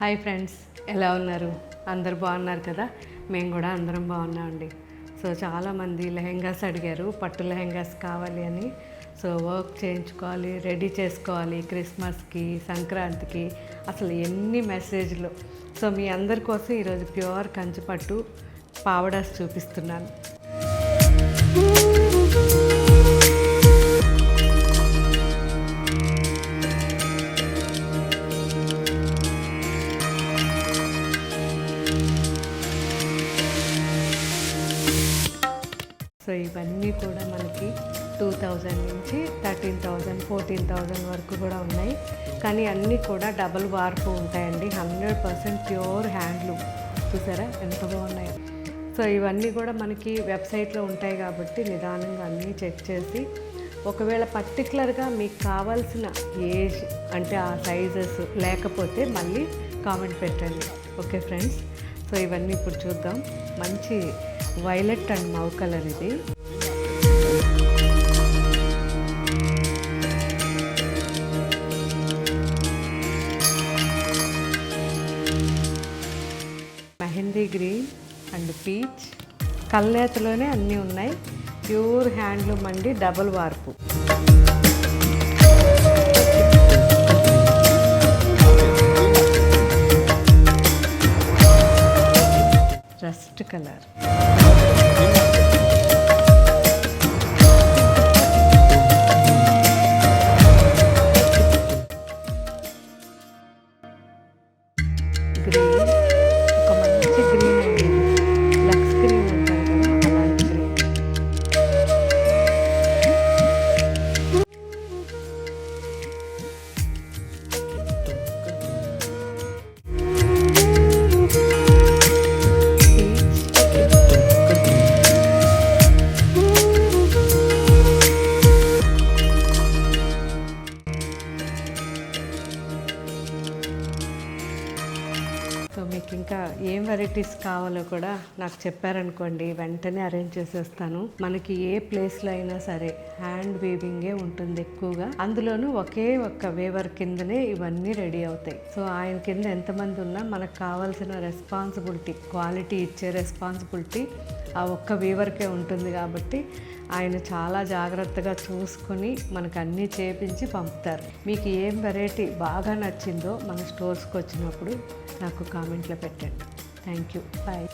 Hi friends, ఎలా ఉన్నారు? అందరు బాగున్నారు కదా? మేము కూడా అందరం బాగున్నామండి. సో చాలామంది లెహెంగాస్ అడిగారు, పట్టు లెహెంగాస్ కావాలి అని. సో వర్క్ చేయించుకోవాలి, రెడీ చేసుకోవాలి క్రిస్మస్కి, సంక్రాంతికి, అసలు ఎన్ని మెసేజ్లు. సో మీ అందరి కోసం ఈరోజు ప్యూర్ కంచిపట్టు పావడాస్ చూపిస్తున్నాను. సో ఇవన్నీ కూడా మనకి 2000 నుంచి 13,000, 14,000 వరకు కూడా ఉన్నాయి. కానీ అన్నీ కూడా డబుల్ వార్పు ఉంటాయండి. 100% ప్యూర్ హ్యాండ్లూమ్. చూసారా ఎంత బాగున్నాయో. సో ఇవన్నీ కూడా మనకి వెబ్సైట్లో ఉంటాయి కాబట్టి నిదానంగా అన్నీ చెక్ చేసి, ఒకవేళ పర్టికులర్గా మీకు కావాల్సిన ఏజ్ అంటే ఆ సైజెస్ లేకపోతే మళ్ళీ కామెంట్ పెట్టండి. ఓకే ఫ్రెండ్స్, సో ఇవన్నీ ఇప్పుడు చూద్దాం. మంచి వైలెట్ అండ్ మౌ కలర్ ఇది. Mehndi green and peach. కల్నేతలోనే అన్నీ ఉన్నాయి. ప్యూర్ హ్యాండ్లూమ్ అండి, double warp. Rust colour. Green, ఒక మంచి గ్రీన్ అండి. లక్స్ గ్రీన్ ఉంటాయి కదా, అలాంటి గ్రీన్. సో మీకు ఇంకా ఏం వెరైటీస్ కావాలో కూడా నాకు చెప్పారనుకోండి, వెంటనే అరేంజ్ చేసేస్తాను. మనకి ఏ ప్లేస్లో అయినా సరే హ్యాండ్ వీవింగే ఉంటుంది ఎక్కువగా. అందులోనూ ఒకే ఒక్క వేవర్ కిందనే ఇవన్నీ రెడీ అవుతాయి. సో ఆయన కింద ఎంతమంది ఉన్నా మనకు కావాల్సిన రెస్పాన్సిబిలిటీ, క్వాలిటీ ఇచ్చే రెస్పాన్సిబిలిటీ ఆ ఒక్క వీవర్కే ఉంటుంది. కాబట్టి ఆయన చాలా జాగ్రత్తగా చూసుకొని మనకు అన్నీ చేపించి పంపుతారు. మీకు ఏం వెరైటీ బాగా నచ్చిందో మన స్టోర్స్కి వచ్చినప్పుడు నాకు కామెంట్లో పెట్టండి. Thank you. బాయ్.